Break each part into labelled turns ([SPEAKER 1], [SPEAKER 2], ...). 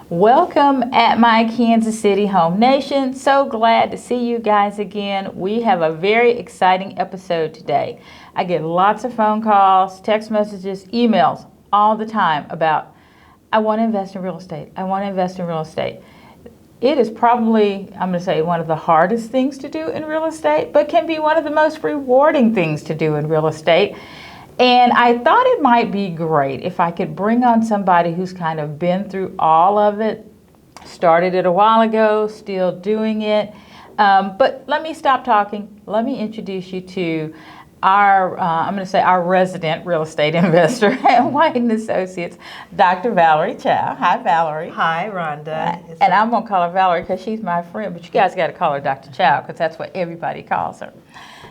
[SPEAKER 1] Welcome at my Kansas City home nation. So glad to see you guys again. We have a very exciting episode today. I get lots of phone calls, text messages, emails all the time about, I want to invest in real estate. I want to invest in real estate. It is probably, I'm going to say, one of the hardest things to do in real estate, but can be one of the most rewarding things to do in real estate. And I thought it might be great if I could bring on somebody who's kind of been through all of it, started it a while ago, still doing it. But let me stop talking. Let me introduce you to our, I'm going to say our resident real estate investor at White & Associates, Dr. Valerie Chow. Hi, Valerie.
[SPEAKER 2] Hi, Rhonda.
[SPEAKER 1] And I'm going to call her Valerie because she's my friend, but you guys got to call her Dr. Chow because that's what everybody calls her.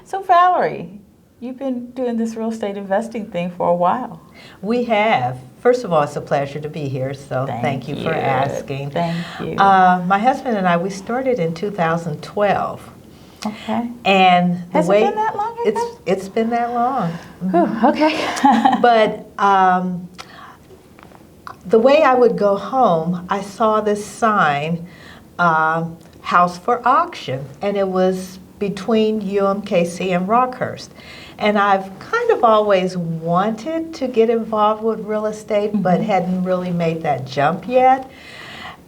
[SPEAKER 1] So, Valerie, you've been doing this real estate investing thing for a while.
[SPEAKER 2] We have. First of all, it's a pleasure to be here, so thank you for asking.
[SPEAKER 1] Thank you.
[SPEAKER 2] My husband and I, we started in 2012.
[SPEAKER 1] Okay.
[SPEAKER 2] And
[SPEAKER 1] Has it been that long ago?
[SPEAKER 2] It's been that long.
[SPEAKER 1] Whew, okay.
[SPEAKER 2] But the way I would go home, I saw this sign, house for auction, and it was between UMKC and Rockhurst. And I've kind of always wanted to get involved with real estate, but hadn't really made that jump yet.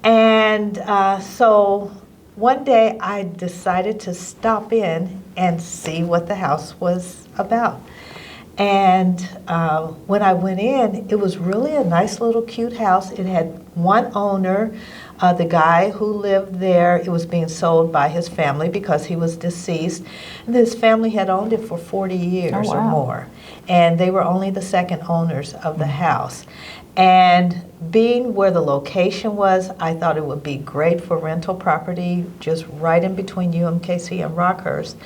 [SPEAKER 2] And so one day I decided to stop in and see what the house was about. And when I went in, it was really a nice little cute house. It had one owner. The guy who lived there, it was being sold by his family because he was deceased. And his family had owned it for 40 years or more. And they were only the second owners of the house. And being where the location was, I thought it would be great for rental property, just right in between UMKC and Rockhurst.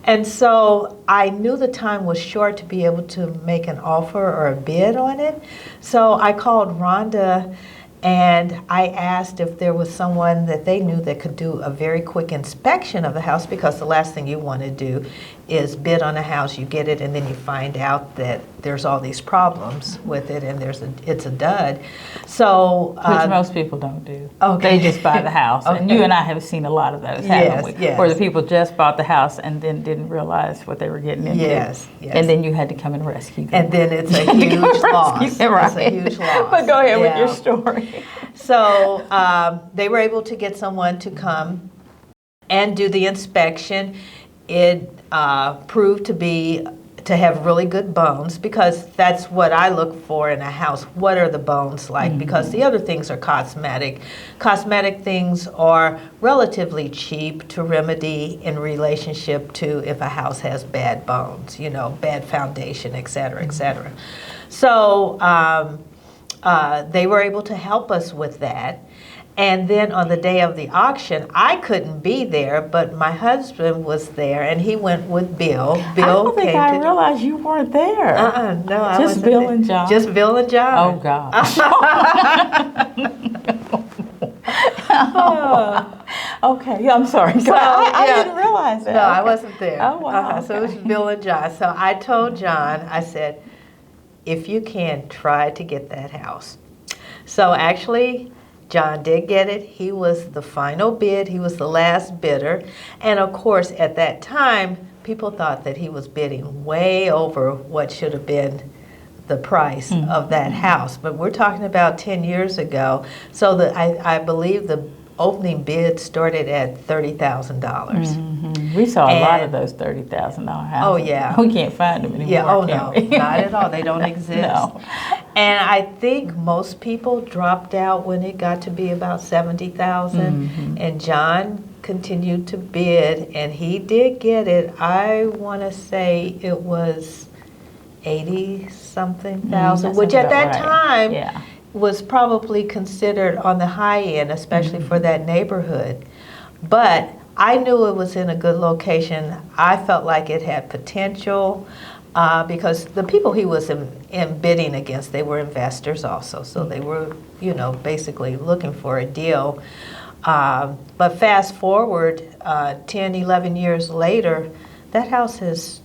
[SPEAKER 2] And so I knew the time was short to be able to make an offer or a bid on it. So I called Rhonda and I asked if there was someone that they knew that could do a very quick inspection of the house, because the last thing you want to do is bid on a house, you get it, and then you find out that there's all these problems with it and it's a dud. So
[SPEAKER 1] which most people don't do.
[SPEAKER 2] Okay.
[SPEAKER 1] They just buy the house. And you and I have seen a lot of those, haven't we?
[SPEAKER 2] Yes.
[SPEAKER 1] Where the people just bought the house and then didn't realize what they were getting into.
[SPEAKER 2] Yes.
[SPEAKER 1] And then you had to come and rescue them.
[SPEAKER 2] And then it's a huge loss.
[SPEAKER 1] Them, right?
[SPEAKER 2] It's a huge loss.
[SPEAKER 1] But go ahead with your story.
[SPEAKER 2] So they were able to get someone to come and do the inspection. It proved to have really good bones, because that's what I look for in a house. What are the bones like? Because the other things are cosmetic. Cosmetic things are relatively cheap to remedy in relationship to if a house has bad bones, bad foundation, et cetera, et cetera. So they were able to help us with that. And then on the day of the auction, I couldn't be there, but my husband was there, and he went with Bill.
[SPEAKER 1] I don't think I realized you weren't there.
[SPEAKER 2] No, I wasn't.
[SPEAKER 1] Just Bill and John?
[SPEAKER 2] Just Bill and John.
[SPEAKER 1] Oh, gosh. Okay, I'm sorry.
[SPEAKER 2] So,
[SPEAKER 1] I didn't realize that.
[SPEAKER 2] No, I wasn't there.
[SPEAKER 1] Oh, wow.
[SPEAKER 2] So it was Bill and John. So I told John, I said, if you can, try to get that house. So actually, John did get it. He was the final bid. He was the last bidder. And of course, at that time, people thought that he was bidding way over what should have been the price of that house. But we're talking about 10 years ago. So I believe the opening bid started at $30,000.
[SPEAKER 1] We saw a lot of those $30,000 houses.
[SPEAKER 2] Oh, yeah.
[SPEAKER 1] We can't find them anymore.
[SPEAKER 2] Yeah, oh, no, not at all. They don't exist.
[SPEAKER 1] No.
[SPEAKER 2] And I think most people dropped out when it got to be about $70,000. And John continued to bid, and he did get it. I want to say it was 80-something thousand, which at that time was probably considered on the high end, especially for that neighborhood. But I knew it was in a good location. I felt like it had potential. Because the people he was in bidding against, they were investors also. So they were, basically looking for a deal. But fast forward 10, 11 years later, that house has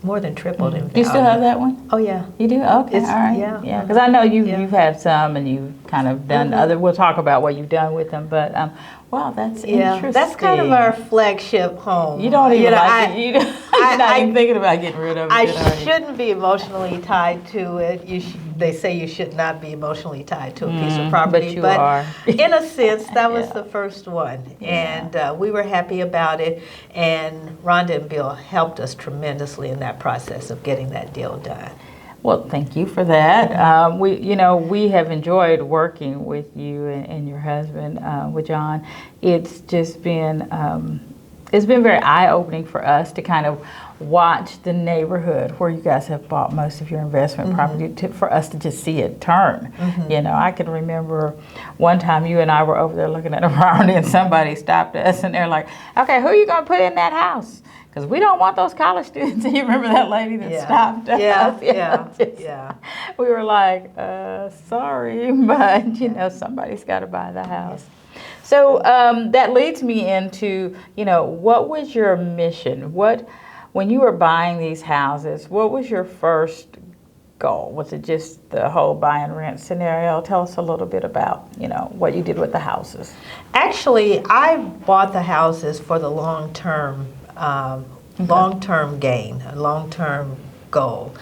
[SPEAKER 2] more than tripled in value.
[SPEAKER 1] Do you still have that one?
[SPEAKER 2] Oh, yeah.
[SPEAKER 1] You do? Okay, all right.
[SPEAKER 2] Yeah.
[SPEAKER 1] Because I know you've had some and you've kind of done other. We'll talk about what you've done with them, but wow, that's interesting.
[SPEAKER 2] That's kind of our flagship home.
[SPEAKER 1] You don't even like it. You're not even thinking about getting rid of it.
[SPEAKER 2] I shouldn't be emotionally tied to it. They say you should not be emotionally tied to a piece of property,
[SPEAKER 1] but you are.
[SPEAKER 2] In a sense, that was the first one, and we were happy about it. And Rhonda and Bill helped us tremendously in that process of getting that deal done.
[SPEAKER 1] Well, thank you for that. We have enjoyed working with you and your husband, with John. It's just been very eye-opening for us to kind of watch the neighborhood where you guys have bought most of your investment property for us to just see it turn. I can remember one time you and I were over there looking at a property and somebody stopped us and they're like, okay, who are you going to put in that house? Because we don't want those college students. And you remember that lady that stopped us?
[SPEAKER 2] Yeah.
[SPEAKER 1] We were like, sorry, but somebody's got to buy the house. So that leads me into, what was your mission? When you were buying these houses, what was your first goal? Was it just the whole buy and rent scenario? Tell us a little bit about, what you did with the houses.
[SPEAKER 2] Actually, I bought the houses for the long-term gain, a long-term goal.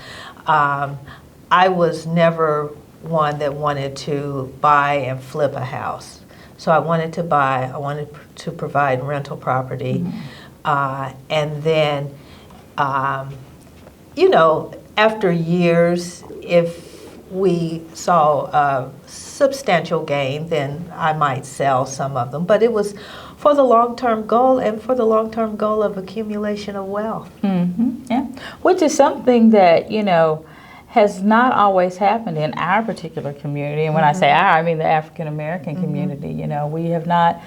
[SPEAKER 2] I was never one that wanted to buy and flip a house. So I wanted to provide rental property. And then, after years, if we saw a substantial gain, then I might sell some of them. But it was for the long-term goal and for the long-term goal of accumulation of wealth.
[SPEAKER 1] Yeah, which is something that, has not always happened in our particular community. And when I say our, I mean the African American community. We have not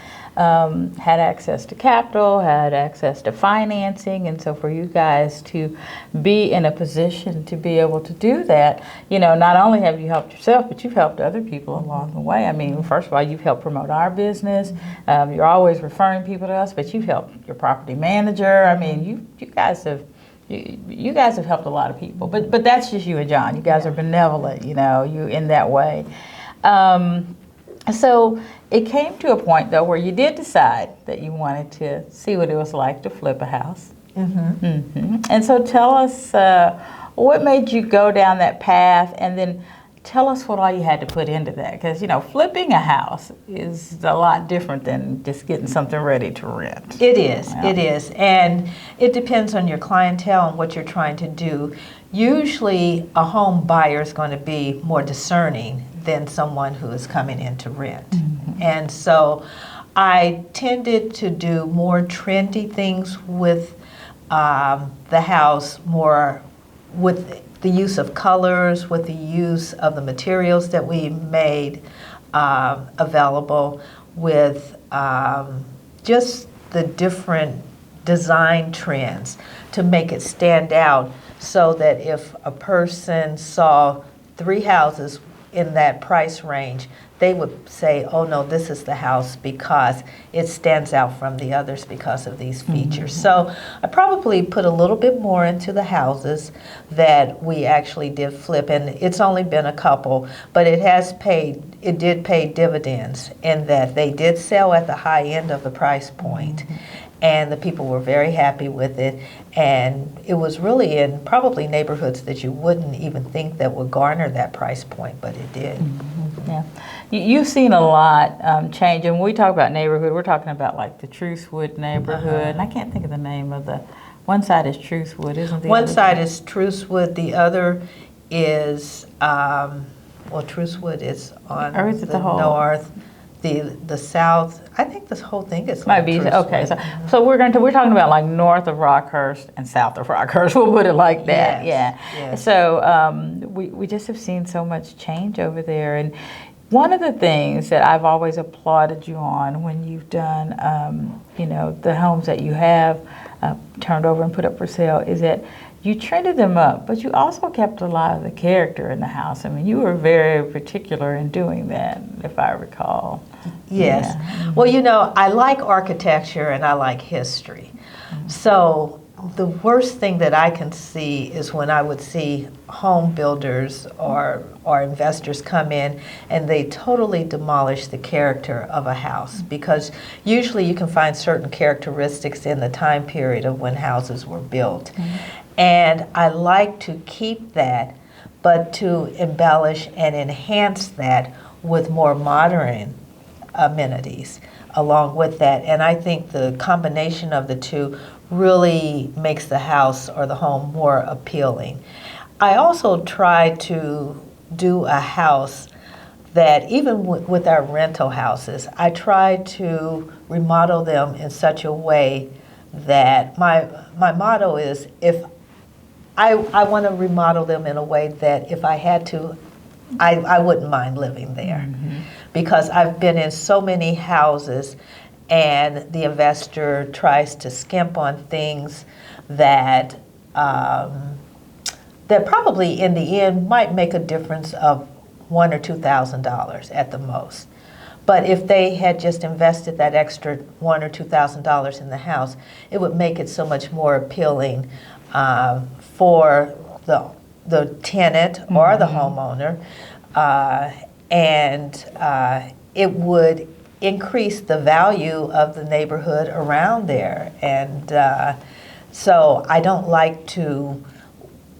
[SPEAKER 1] had access to capital, had access to financing, and so for you guys to be in a position to be able to do that, not only have you helped yourself, but you've helped other people along the way. I mean, first of all, you've helped promote our business. You're always referring people to us, but you've helped your property manager. I mean, you guys have helped a lot of people, but that's just you and John. You guys are benevolent, you in that way. So it came to a point, though, where you did decide that you wanted to see what it was like to flip a house. And so tell us what made you go down that path, and then tell us what all you had to put into that. Because, flipping a house is a lot different than just getting something ready to rent.
[SPEAKER 2] It is. And it depends on your clientele and what you're trying to do. Usually, a home buyer is going to be more discerning than someone who is coming in to rent. And so I tended to do more trendy things with the house, more with the use of colors, with the use of the materials that we made available, with just the different design trends to make it stand out, so that if a person saw 3 houses in that price range, they would say, oh no, this is the house because it stands out from the others because of these features. So I probably put a little bit more into the houses that we actually did flip, and it's only been a couple, but it did pay dividends in that they did sell at the high end of the price point. And the people were very happy with it. And it was really in probably neighborhoods that you wouldn't even think that would garner that price point, but it did.
[SPEAKER 1] Yeah. You've seen a lot change. And when we talk about neighborhood, we're talking about like the Truthwood neighborhood. And I can't think of the name of one side is Truthwood, isn't the
[SPEAKER 2] One
[SPEAKER 1] other
[SPEAKER 2] side is Truthwood, the other is, Truthwood is on the north. The south, I think this whole thing is
[SPEAKER 1] might be okay. So we're talking about like north of Rockhurst and south of Rockhurst. We'll put it like that. Yes. So we just have seen so much change over there, and one of the things that I've always applauded you on when you've done, the homes that you have turned over and put up for sale is that you trended them up, but you also kept a lot of the character in the house. I mean, you were very particular in doing that, if I recall.
[SPEAKER 2] Yes.
[SPEAKER 1] Yeah.
[SPEAKER 2] Well, I like architecture and I like history. So the worst thing that I can see is when I would see home builders or investors come in and they totally demolish the character of a house, because usually you can find certain characteristics in the time period of when houses were built. And I like to keep that, but to embellish and enhance that with more modern amenities along with that. And I think the combination of the two really makes the house or the home more appealing. I also try to do a house that, even with our rental houses, I try to remodel them in such a way that my motto is, if I want to remodel them in a way that if I had to, I wouldn't mind living there. Because I've been in so many houses and the investor tries to skimp on things that that probably in the end might make a difference of $1,000 or $2,000 at the most. But if they had just invested that extra $1,000 or $2,000 in the house, it would make it so much more appealing for the tenant or the homeowner, and it would increase the value of the neighborhood around there. And so I don't like to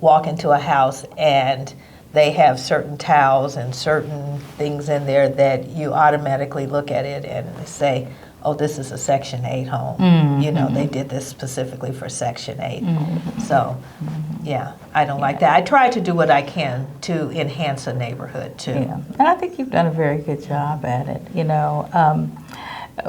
[SPEAKER 2] walk into a house and they have certain towels and certain things in there that you automatically look at it and say, oh, this is a Section 8 home. You know, they did this specifically for Section 8. So, yeah, I don't like that. I try to do what I can to enhance a neighborhood, too.
[SPEAKER 1] Yeah, and I think you've done a very good job at it. You know,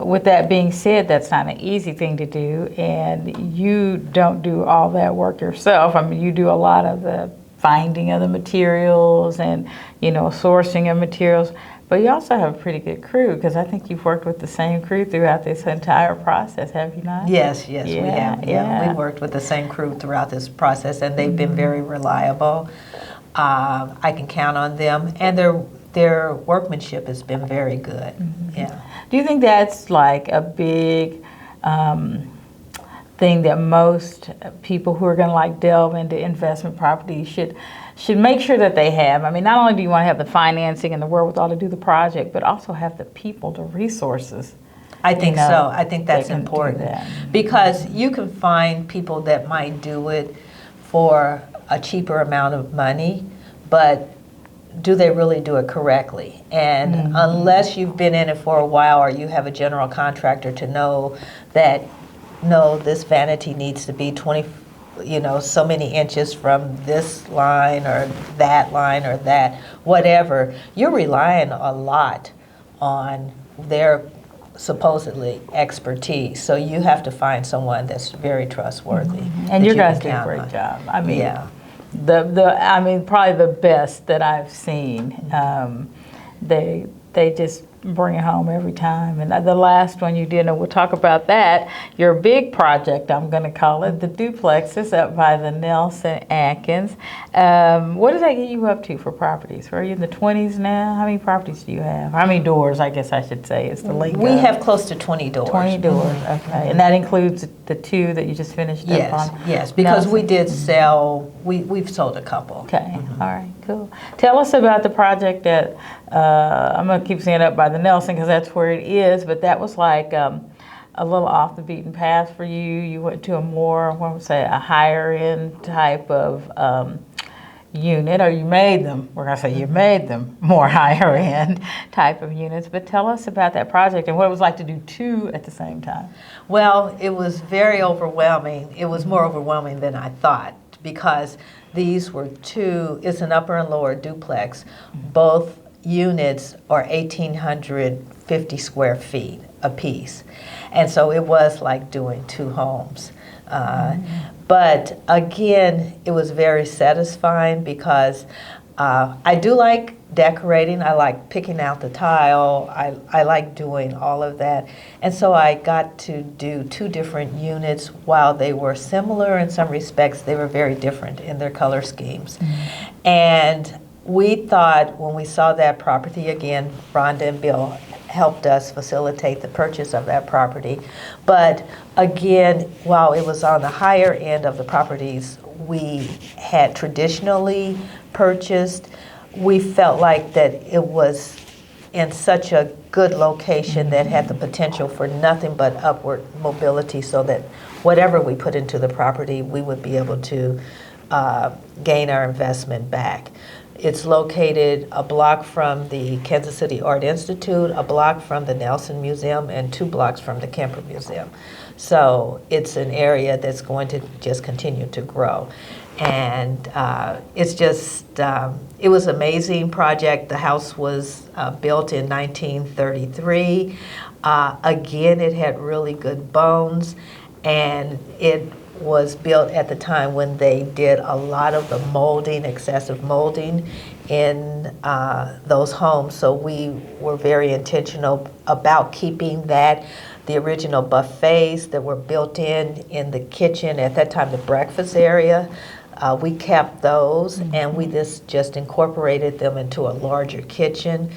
[SPEAKER 1] with that being said, that's not an easy thing to do, and you don't do all that work yourself. I mean, you do a lot of the finding of the materials and, you know, sourcing of materials. But you also have a pretty good crew, because I think you've worked with the same crew throughout this entire process, have you not?
[SPEAKER 2] Yes, we have. Yeah, we worked with the same crew throughout this process, and they've been very reliable. I can count on them, and their workmanship has been very good. Yeah.
[SPEAKER 1] Do you think that's like a big thing that most people who are going to like delve into investment property should make sure that they have? I mean, not only do you want to have the financing and the wherewithal to do the project, but also have the people, the resources.
[SPEAKER 2] I think so. I think that's important, because you can find people that might do it for a cheaper amount of money, but do they really do it correctly? And unless you've been in it for a while, or you have a general contractor to know that, no, this vanity needs to be 20, you know, so many inches from this line or that, whatever, you're relying a lot on their supposedly expertise. So you have to find someone that's very trustworthy.
[SPEAKER 1] And you guys do a great job. I mean, I mean, probably the best that I've seen. They just bring it home every time. And the last one you did, and we'll talk about that, your big project, I'm going to call it, the duplexes up by the Nelson Atkins. What does that get you up to for properties? Are you in the 20s now? How many properties do you have? How many doors, I guess I should say, is the lingo?
[SPEAKER 2] We have close to 20 doors.
[SPEAKER 1] 20 doors, okay. And that includes the two that you just finished up on?
[SPEAKER 2] Yes, because we did sell, we've sold a couple.
[SPEAKER 1] Okay, all right, cool. Tell us about the project that, I'm going to keep saying up by the Nelson because that's where it is, but that was like a little off the beaten path for you. You went to a more, what would say, a higher end type of unit, or you made them, we're going to say you made them more higher end type of units. But tell us about that project and what it was like to do two at the same time.
[SPEAKER 2] Well, it was very overwhelming. It was more overwhelming than I thought, because these were two, it's an upper and lower duplex. Both units are 1,850 square feet apiece. And so it was like doing two homes. But again, it was very satisfying, because I do like decorating. I like picking out the tile. I like doing all of that. And so I got to do two different units. While they were similar in some respects, they were very different in their color schemes. And we thought, when we saw that property again, Rhonda and Bill helped us facilitate the purchase of that property. But again, while it was on the higher end of the properties we had traditionally purchased, we felt like that it was in such a good location that had the potential for nothing but upward mobility, so that whatever we put into the property, we would be able to gain our investment back. It's located a block from the Kansas City Art Institute, a block from the Nelson Museum, and 2 blocks from the Kemper Museum. So it's an area that's going to just continue to grow. And it's just, it was an amazing project. The house was built in 1933. Again, it had really good bones, and it was built at the time when they did a lot of the molding, excessive molding in those homes. So we were very intentional about keeping that. The original buffets that were built in the kitchen, at that time the breakfast area, we kept those, and we just incorporated them into a larger kitchen.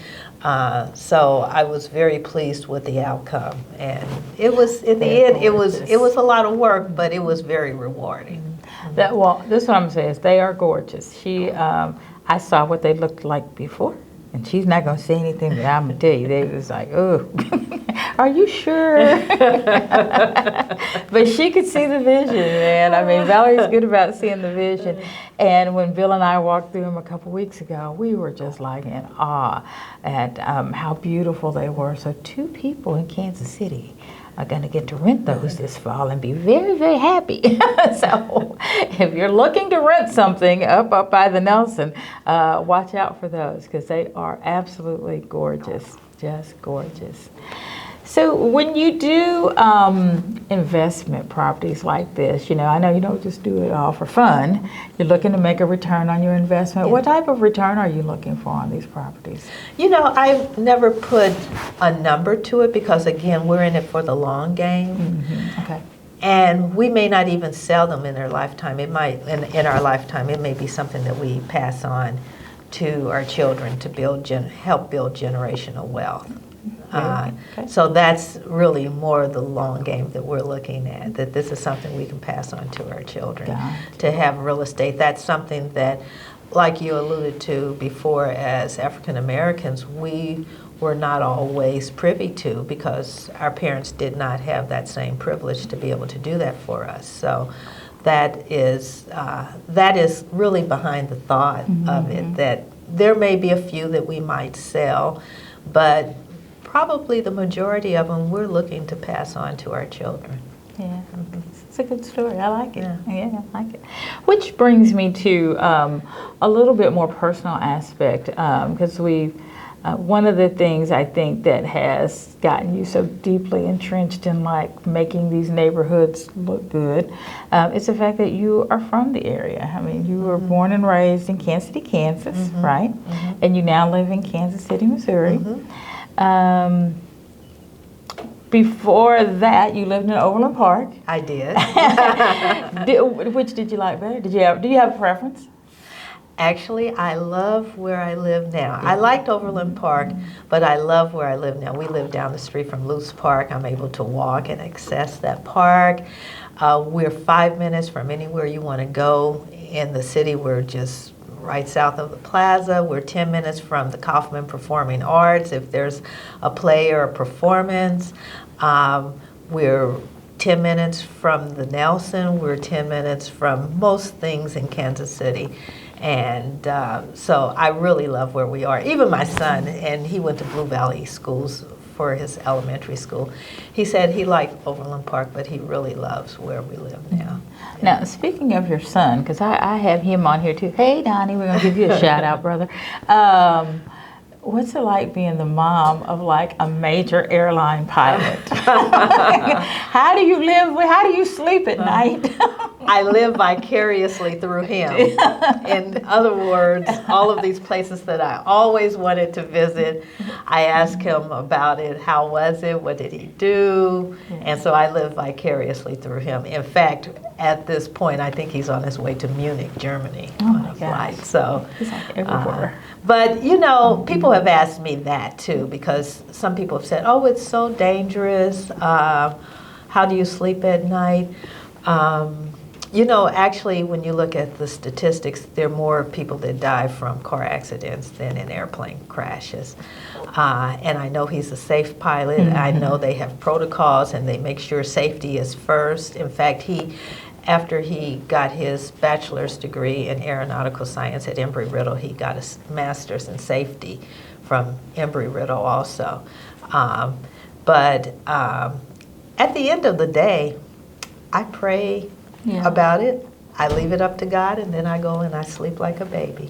[SPEAKER 2] So I was very pleased with the outcome, and it was, in the end, it was a lot of work, but it was very rewarding.
[SPEAKER 1] Well, this is what I'm saying is they are gorgeous. I saw what they looked like before, and she's not going to say anything, but I'm going to tell you, they was like, oh, are you sure? But she could see the vision, man. I mean, Valerie's good about seeing the vision. And when Bill and I walked through them a couple weeks ago, we were just like in awe at how beautiful they were. So 2 people in Kansas City are going to get to rent those this fall and be very, very happy. So if you're looking to rent something up by the Nelson, watch out for those, because they are absolutely gorgeous, just gorgeous. So when you do investment properties like this, I know you don't just do it all for fun. You're looking to make a return on your investment. Yeah. What type of return are you looking for on these properties?
[SPEAKER 2] I've never put a number to it, because again, we're in it for the long game.
[SPEAKER 1] Mm-hmm. Okay.
[SPEAKER 2] And we may not even sell them in their lifetime. It might, in our lifetime, it may be something that we pass on to our children to help build generational wealth.
[SPEAKER 1] Okay.
[SPEAKER 2] So that's really more the long game that we're looking at, that this is something we can pass on to our children. To have real estate. That's something that, like you alluded to before, as African Americans, we were not always privy to, because our parents did not have that same privilege to be able to do that for us. So that is really behind the thought of it, that there may be a few that we might sell, but probably the majority of them we're looking to pass on to our children.
[SPEAKER 1] Yeah, it's a good story. I like it. Yeah, I like it. Which brings me to a little bit more personal aspect, because one of the things I think that has gotten you so deeply entrenched in making these neighborhoods look good is the fact that you are from the area. I mean, you were born and raised in Kansas City, Kansas, right? And you now live in Kansas City, Missouri. Before that, you lived in Overland Park.
[SPEAKER 2] I did.
[SPEAKER 1] Which did you like better? Do you have a preference?
[SPEAKER 2] Actually, I love where I live now. I liked Overland Park, but I love where I live now. We live down the street from Luce Park. I'm able to walk and access that park. We're 5 minutes from anywhere you want to go in the city. We're just right south of the plaza. We're 10 minutes from the Kaufman Performing Arts if there's a play or a performance. We're 10 minutes from the Nelson. We're 10 minutes from most things in Kansas City. And so I really love where we are. Even my son, and he went to Blue Valley schools for his elementary school. He said he liked Overland Park, but he really loves where we live now.
[SPEAKER 1] Now, speaking of your son, because I have him on here too. Hey, Donnie, we're going to give you a shout out, brother. What's it like being the mom of a major airline pilot? How do you sleep at night?
[SPEAKER 2] I live vicariously through him. In other words, all of these places that I always wanted to visit, I asked him about it. How was it? What did he do? And so I live vicariously through him. In fact, at this point, I think he's on his way to Munich, Germany on a flight. So
[SPEAKER 1] he's like everywhere.
[SPEAKER 2] But you know, people have asked me that too, because some people have said, "Oh, it's so dangerous. How do you sleep at night?" You know, actually, when you look at the statistics, there are more people that die from car accidents than in airplane crashes. And I know he's a safe pilot. I know they have protocols and they make sure safety is first. In fact, after he got his bachelor's degree in aeronautical science at Embry-Riddle, he got a master's in safety from Embry-Riddle also. But at the end of the day, I pray about it. I leave it up to God, and then I go and I sleep like a baby.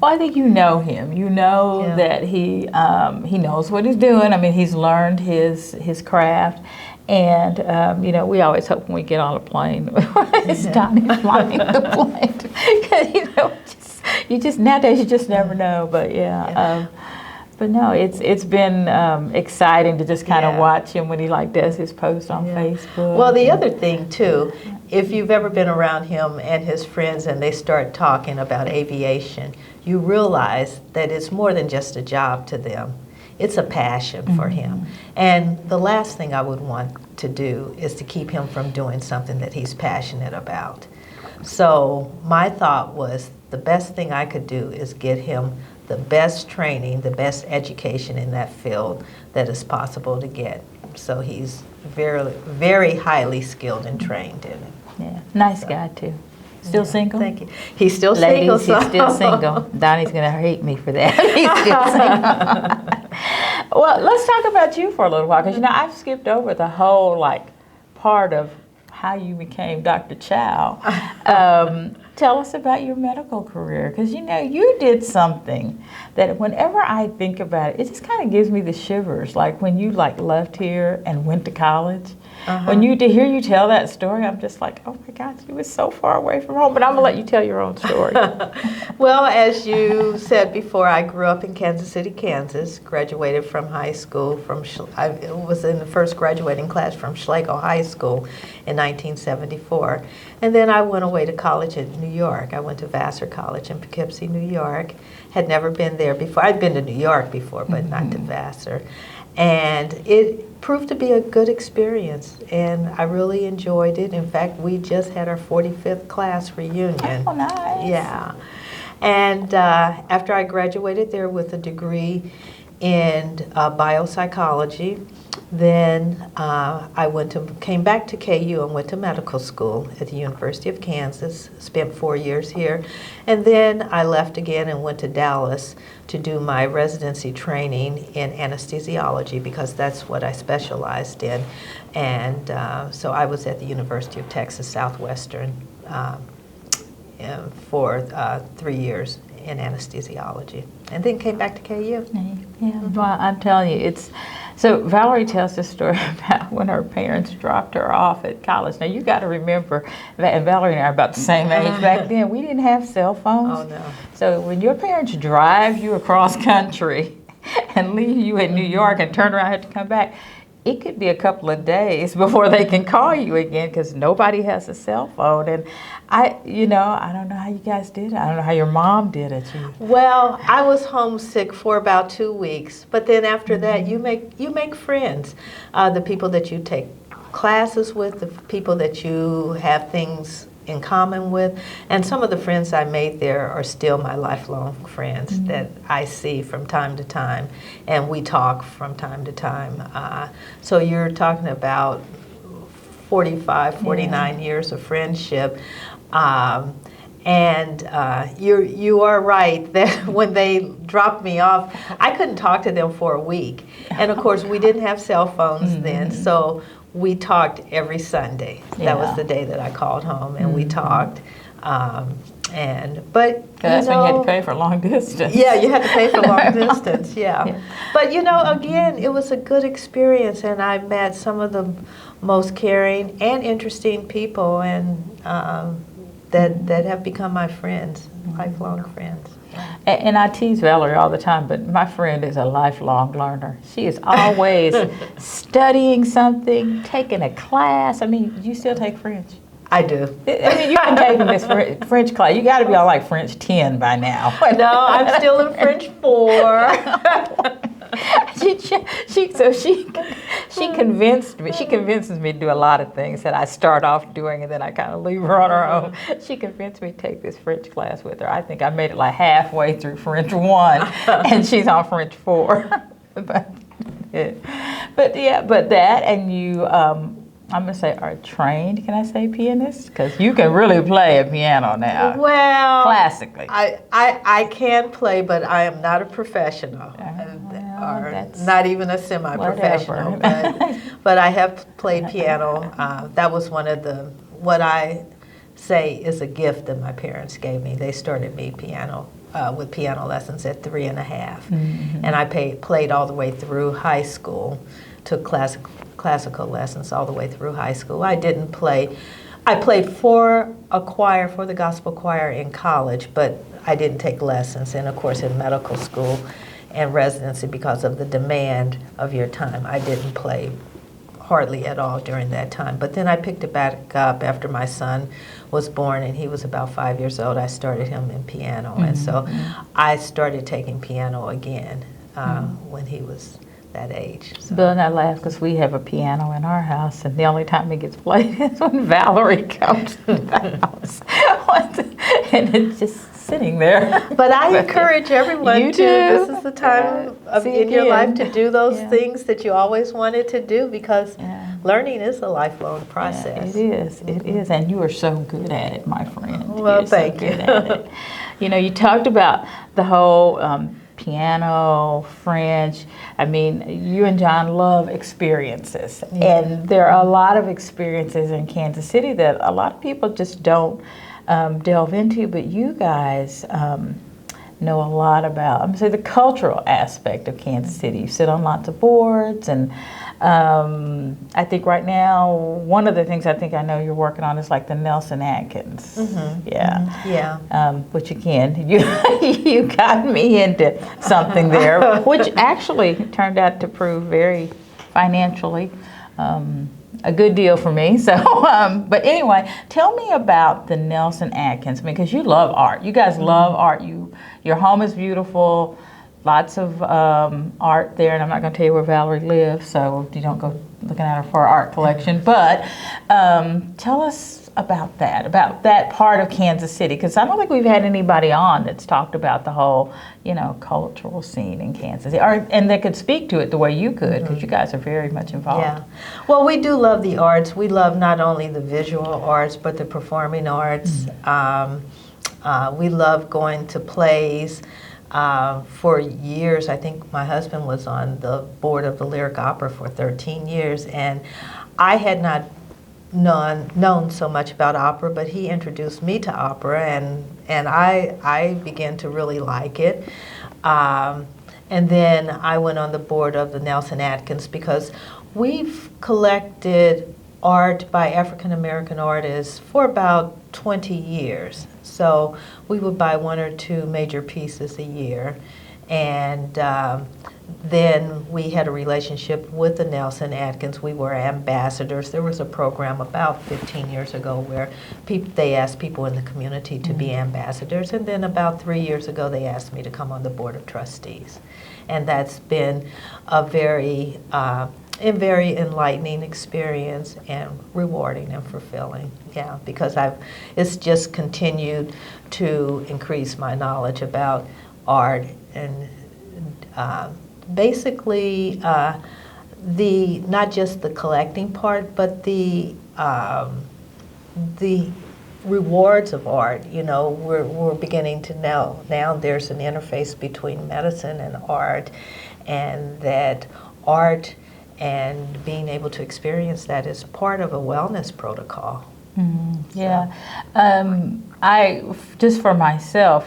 [SPEAKER 1] Well, I think you know him. You know that he knows what he's doing. I mean, he's learned his craft. And, you know, we always hope when we get on a plane, it's Donnie's flying the plane. Because, you know, nowadays you just never know. But, but no, it's been exciting to just kind of watch him when he does his post on Facebook.
[SPEAKER 2] Well, the other thing too, if you've ever been around him and his friends and they start talking about aviation, you realize that it's more than just a job to them. It's a passion for him. And the last thing I would want to do is to keep him from doing something that he's passionate about. So my thought was the best thing I could do is get him the best training, the best education in that field that is possible to get. So he's very, very highly skilled and trained in it.
[SPEAKER 1] Yeah, nice guy too. Still single?
[SPEAKER 2] Thank you. He's still
[SPEAKER 1] single.
[SPEAKER 2] Ladies,
[SPEAKER 1] he's still single. Donnie's going to hate me for that. He's still single. Well, let's talk about you for a little while, because, you know, I've skipped over the whole, part of how you became Dr. Chow. Tell us about your medical career, because, you know, you did something that whenever I think about it, it just kind of gives me the shivers, like when you, left here and went to college. When to hear you tell that story, I'm just like, oh my gosh, you were so far away from home. But I'm gonna let you tell your own story.
[SPEAKER 2] Well, as you said before, I grew up in Kansas City, Kansas. Graduated from high school. I was in the first graduating class from Schlegel High School in 1974, and then I went away to college in New York. I went to Vassar College in Poughkeepsie, New York. Had never been there before. I'd been to New York before, but not to Vassar. And it proved to be a good experience, and I really enjoyed it. In fact, we just had our 45th class reunion.
[SPEAKER 1] Oh, nice.
[SPEAKER 2] Yeah. And after I graduated there with a degree in biopsychology, then I came back to KU and went to medical school at the University of Kansas, spent 4 years here, and then I left again and went to Dallas to do my residency training in anesthesiology, because that's what I specialized in. And so I was at the University of Texas Southwestern for 3 years in anesthesiology, and then came back to KU.
[SPEAKER 1] Yeah, well, I'm telling you, so Valerie tells the story about when her parents dropped her off at college. Now, you got to remember, and Valerie and I are about the same age back then, we didn't have cell phones.
[SPEAKER 2] Oh, no.
[SPEAKER 1] So when your parents drive you across country and leave you in New York and turn around and have to come back, it could be a couple of days before they can call you again, because nobody has a cell phone. And I don't know how you guys did it. I don't know how your mom did it.
[SPEAKER 2] Well, I was homesick for about 2 weeks, but then after that, you make friends. The people that you take classes with, the people that you have things in common with, and some of the friends I made there are still my lifelong friends that I see from time to time, and we talk from time to time. So you're talking about 45, 49 years of friendship. And you are right that when they dropped me off, I couldn't talk to them for a week. And of course, we didn't have cell phones then, so we talked every Sunday. That was the day that I called home, and we talked. But
[SPEAKER 1] That's when you had to pay for long distance.
[SPEAKER 2] Yeah, you had to pay for long distance. Yeah.
[SPEAKER 1] Yeah.
[SPEAKER 2] But again, it was a good experience, and I met some of the most caring and interesting people, and that have become my friends, lifelong friends.
[SPEAKER 1] And I tease Valerie all the time, but my friend is a lifelong learner. She is always studying something, taking a class. I mean, you still take French?
[SPEAKER 2] I do.
[SPEAKER 1] I mean, you've been taking this French class. You got to be on like French 10 by now.
[SPEAKER 2] No, I'm still in French 4.
[SPEAKER 1] She convinced me. She convinces me to do a lot of things that I start off doing, and then I kind of leave her on her own. She convinced me to take this French class with her. I think I made it like halfway through French 1, and she's on French 4. but that, and you. I'm going to say are trained, can I say pianist? Because you can really play a piano now.
[SPEAKER 2] Well,
[SPEAKER 1] classically.
[SPEAKER 2] I can play, but I am not a professional, or not even a semi-professional. But I have played piano. That was one of what I say is a gift that my parents gave me. They started me with piano lessons at 3 1/2. And I played all the way through high school, took classical lessons all the way through high school. I didn't play. I played for a choir, for the gospel choir in college, but I didn't take lessons. And of course, in medical school and residency, because of the demand of your time, I didn't play hardly at all during that time. But then I picked it back up after my son was born, and he was about 5 years old. I started him in piano, and so I started taking piano again when he was that age. So.
[SPEAKER 1] Bill and I laugh because we have a piano in our house, and the only time it gets played is when Valerie comes to the house. And it's just sitting there.
[SPEAKER 2] But I encourage everyone
[SPEAKER 1] you
[SPEAKER 2] to,
[SPEAKER 1] do.
[SPEAKER 2] This is the time in your life to do those things that you always wanted to do, because learning is a lifelong process.
[SPEAKER 1] Yeah, it is, and you are so good at it, my friend.
[SPEAKER 2] Well, thank you.
[SPEAKER 1] You talked about the whole piano, French. I mean, you and John love experiences, and there are a lot of experiences in Kansas City that a lot of people just don't delve into, but you guys know a lot about, I'm going to say, the cultural aspect of Kansas City. You sit on lots of boards, and I think right now, one of the things I think I know you're working on is like the Nelson Atkins. Which again, you got me into something there, which actually turned out to prove very financially a good deal for me. So, but anyway, tell me about the Nelson Atkins, because you love art. You guys love art. Your home is beautiful. Lots of art there, and I'm not going to tell you where Valerie lives, so you don't go looking at her for her art collection. But tell us about that part of Kansas City, because I don't think we've had anybody on that's talked about the whole, cultural scene in Kansas, and that could speak to it the way you could, because you guys are very much involved.
[SPEAKER 2] Yeah, well, we do love the arts. We love not only the visual arts, but the performing arts. We love going to plays. For years, I think my husband was on the board of the Lyric Opera for 13 years, and I had not known so much about opera, but he introduced me to opera, and I began to really like it. And then I went on the board of the Nelson Atkins, because we've collected art by African American artists for about 20 years. So we would buy 1 or 2 major pieces a year. And then we had a relationship with the Nelson Atkins. We were ambassadors. There was a program about 15 years ago where they asked people in the community to be ambassadors. And then about 3 years ago, they asked me to come on the board of trustees. And that's been a very enlightening experience, and rewarding and fulfilling. Yeah, because it's just continued to increase my knowledge about art, and basically not just the collecting part, but the rewards of art. We're beginning to know now there's an interface between medicine and art, and that art and being able to experience that is part of a wellness protocol.
[SPEAKER 1] Yeah. I just for myself,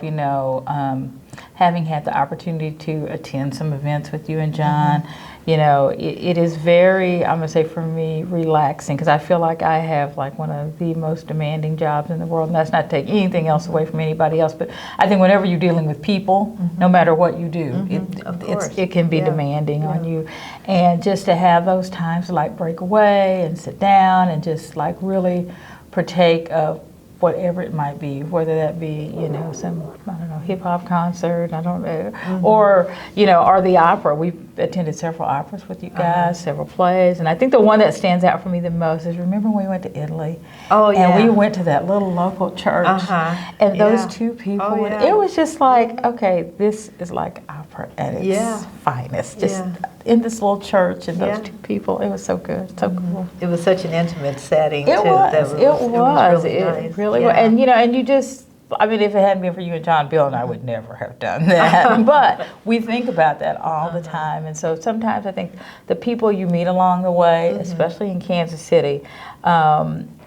[SPEAKER 1] having had the opportunity to attend some events with you and John, it is very, I'm gonna say for me, relaxing because I feel like I have like one of the most demanding jobs in the world, and that's not taking anything else away from anybody else. But I think whenever you're dealing with people, no matter what you do, it can be demanding on you, and just to have those times to like break away and sit down and just like really partake of whatever it might be, whether that be, some, I don't know, hip hop concert, I don't know, or the opera. We've attended several operas with you guys, several plays, and I think the one that stands out for me the most is remember when we went to Italy? Oh, yeah. And we went to that little local church, and those two people, it was just like, okay, this is like opera at its finest, just in this little church and those two people. It was so good, so cool.
[SPEAKER 2] It was such an intimate setting,
[SPEAKER 1] it
[SPEAKER 2] too.
[SPEAKER 1] Was. It was really nice. It really was. And, and you just, I mean, if it hadn't been for you and John, Bill and I would never have done that. But we think about that all the time. And so sometimes I think the people you meet along the way, especially in Kansas City,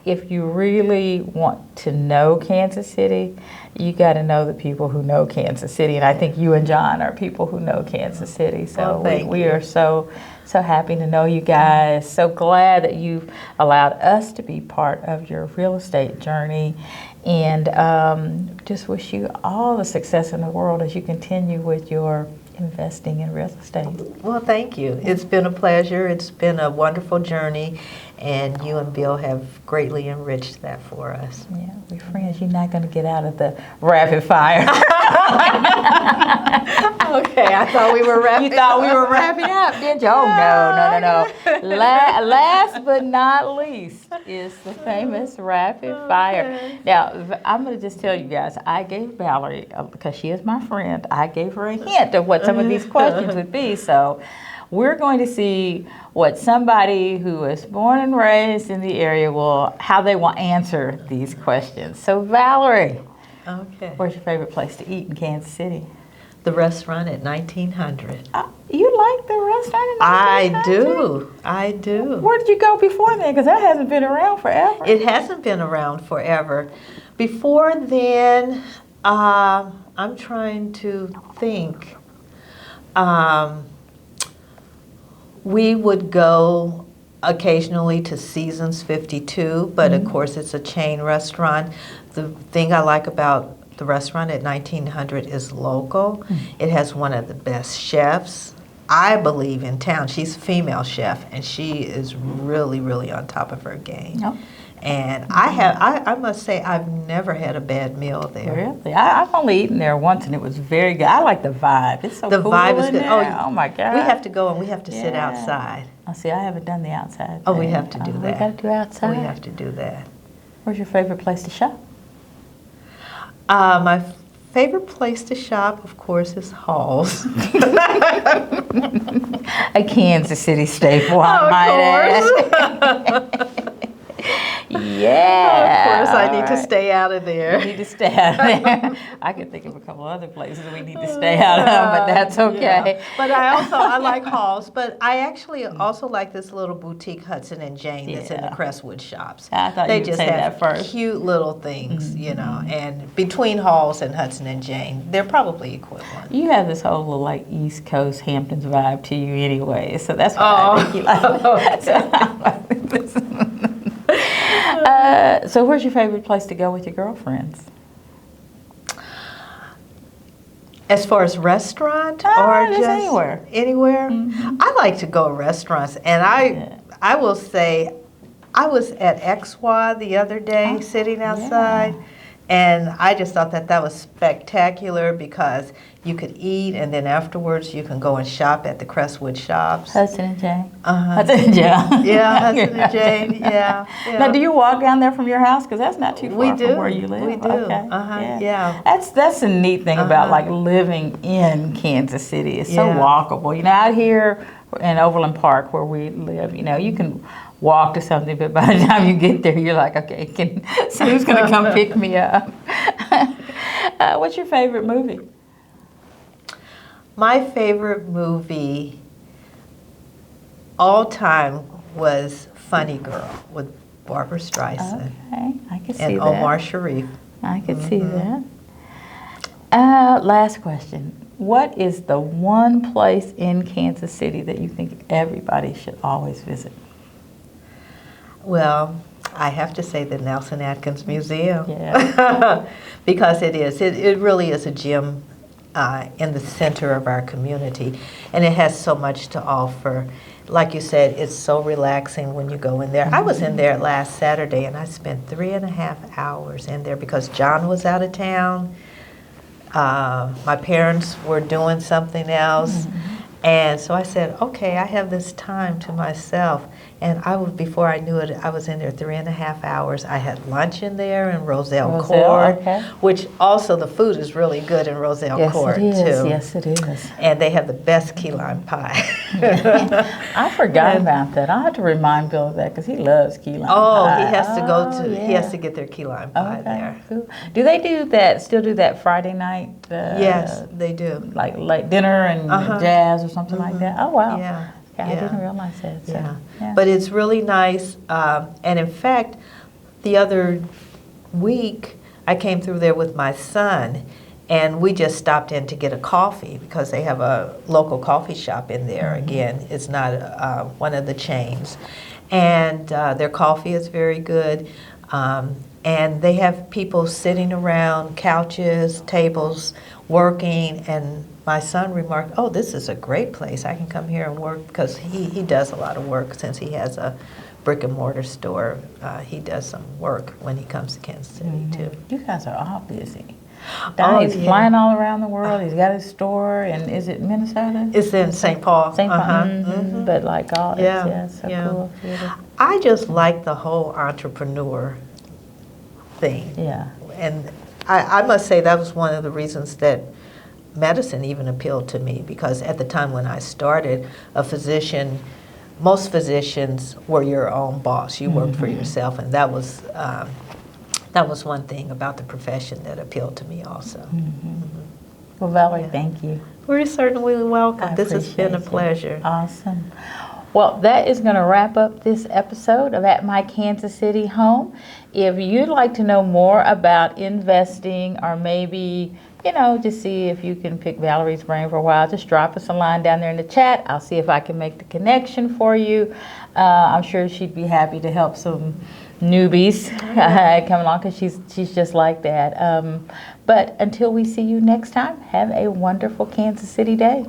[SPEAKER 1] if you really want to know Kansas City, you got to know the people who know Kansas City. And I think you and John are people who know Kansas City. So we are so happy to know you guys. So glad that you've allowed us to be part of your real estate journey. And just wish you all the success in the world as you continue with your investing in real estate.
[SPEAKER 2] Well, thank you. It's been a pleasure. It's been a wonderful journey, and you and Bill have greatly enriched that for us.
[SPEAKER 1] Yeah, we're friends. You're not going to get out of the rapid fire.
[SPEAKER 2] Okay, I thought we were wrapping up.
[SPEAKER 1] You thought we were wrapping up, didn't you? Oh, no. Last but not least is the famous rapid fire. Now, I'm going to just tell you guys, I gave Valerie, because she is my friend, I gave her a hint of what some of these questions would be. So we're going to see what somebody who is born and raised in the area how they will answer these questions. So Valerie, where's your favorite place to eat in Kansas City?
[SPEAKER 2] The restaurant at 1900.
[SPEAKER 1] You like the restaurant at 1900?
[SPEAKER 2] I do.
[SPEAKER 1] Where did you go before then? Because that hasn't been around forever.
[SPEAKER 2] It hasn't been around forever. Before then, I'm trying to think. We would go occasionally to Seasons 52, but of course it's a chain restaurant. The thing I like about the restaurant at 1900 is local. It has one of the best chefs, I believe, in town. She's a female chef, and she is really, really on top of her game. Yep. And I must say, I've never had a bad meal there.
[SPEAKER 1] Really? I've only eaten there once, and it was very good. I like the vibe. It's so cool. The vibe is good.
[SPEAKER 2] Oh
[SPEAKER 1] my God.
[SPEAKER 2] We have to go, and we have to sit outside.
[SPEAKER 1] Oh, see, I haven't done the outside
[SPEAKER 2] thing.
[SPEAKER 1] We
[SPEAKER 2] have to do that.
[SPEAKER 1] We got to do outside.
[SPEAKER 2] We have to do that.
[SPEAKER 1] Where's your favorite place to shop?
[SPEAKER 2] My favorite place to shop, of course, is Halls.
[SPEAKER 1] A Kansas City staple, I might add. Yeah.
[SPEAKER 2] Of course, I need to stay out of there.
[SPEAKER 1] You need to stay out of there. I could think of a couple other places we need to stay out of, but that's okay.
[SPEAKER 2] Yeah. But I like Halls, but I actually also like this little boutique Hudson and Jane that's in the Crestwood shops.
[SPEAKER 1] I thought
[SPEAKER 2] they
[SPEAKER 1] you would
[SPEAKER 2] just
[SPEAKER 1] say
[SPEAKER 2] have
[SPEAKER 1] that first.
[SPEAKER 2] Cute little things, and between Halls and Hudson and Jane, they're probably equivalent.
[SPEAKER 1] You have this whole little like East Coast Hamptons vibe to you anyway, so that's why I think you like it. So where's your favorite place to go with your girlfriends?
[SPEAKER 2] As far as restaurant or just
[SPEAKER 1] anywhere?
[SPEAKER 2] Anywhere? I like to go to restaurants, and I will say, I was at XWA the other day sitting outside, and I just thought that was spectacular because you could eat, and then afterwards you can go and shop at the Crestwood shops.
[SPEAKER 1] Hudson and Jane. Hudson and Jane.
[SPEAKER 2] Yeah, Hudson and Jane. Yeah.
[SPEAKER 1] Now, do you walk down there from your house? Because that's not too far from where you live.
[SPEAKER 2] We do.
[SPEAKER 1] Okay.
[SPEAKER 2] Yeah.
[SPEAKER 1] That's the neat thing about like living in Kansas City. It's so walkable. Out here in Overland Park where we live, you can walk to something, but by the time you get there, you're like, okay, so who's going to come pick me up? What's your favorite movie?
[SPEAKER 2] My favorite movie all time was Funny Girl with Barbara Streisand.
[SPEAKER 1] Okay, I can see
[SPEAKER 2] And
[SPEAKER 1] that.
[SPEAKER 2] Omar Sharif.
[SPEAKER 1] I can see that. Last question. What is the one place in Kansas City that you think everybody should always visit?
[SPEAKER 2] Well, I have to say the Nelson Atkins Museum.
[SPEAKER 1] Yeah.
[SPEAKER 2] Because it is. It really is a gem in the center of our community. And it has so much to offer. Like you said, it's so relaxing when you go in there. I was in there last Saturday, and I spent 3.5 hours in there because John was out of town. My parents were doing something else. And so I said, okay, I have this time to myself. And before I knew it, I was in there 3.5 hours. I had lunch in there in Roselle Court,
[SPEAKER 1] okay.
[SPEAKER 2] which also the food is really good in Roselle Court, too.
[SPEAKER 1] Yes, it is.
[SPEAKER 2] And they have the best key lime pie.
[SPEAKER 1] I forgot about that. I have to remind Bill of that because he loves key lime pie.
[SPEAKER 2] He has to go to,
[SPEAKER 1] yeah.
[SPEAKER 2] he has to get their key lime pie there.
[SPEAKER 1] Cool. Do they still do that Friday night?
[SPEAKER 2] Yes, they do.
[SPEAKER 1] Like late dinner and jazz or something like that? Oh, wow.
[SPEAKER 2] Yeah.
[SPEAKER 1] I didn't realize that. So,
[SPEAKER 2] yeah. But it's really nice. And in fact, the other week, I came through there with my son, and we just stopped in to get a coffee because they have a local coffee shop in there. Again, it's not one of the chains. And their coffee is very good. And they have people sitting around couches, tables, working, and my son remarked, oh, this is a great place. I can come here and work because he does a lot of work since he has a brick and mortar store. He does some work when he comes to Kansas City, too.
[SPEAKER 1] You guys are all busy. Donnie's flying all around the world. He's got his store, and is it Minnesota?
[SPEAKER 2] It's in St. Paul.
[SPEAKER 1] St. Paul, but like all, so cool.
[SPEAKER 2] I just like the whole entrepreneur thing.
[SPEAKER 1] Yeah.
[SPEAKER 2] And I must say that was one of the reasons that medicine even appealed to me, because at the time when I started, most physicians were your own boss. You worked for yourself, and that was one thing about the profession that appealed to me also.
[SPEAKER 1] Well, Valerie, thank you.
[SPEAKER 2] We're certainly welcome. This has been a
[SPEAKER 1] appreciate
[SPEAKER 2] pleasure.
[SPEAKER 1] Awesome. Well, that is going to wrap up this episode of At My Kansas City Home. If you'd like to know more about investing, or maybe, just see if you can pick Valerie's brain for a while, just drop us a line down there in the chat. I'll see if I can make the connection for you. I'm sure she'd be happy to help some newbies come along, because she's just like that. But until we see you next time, have a wonderful Kansas City day.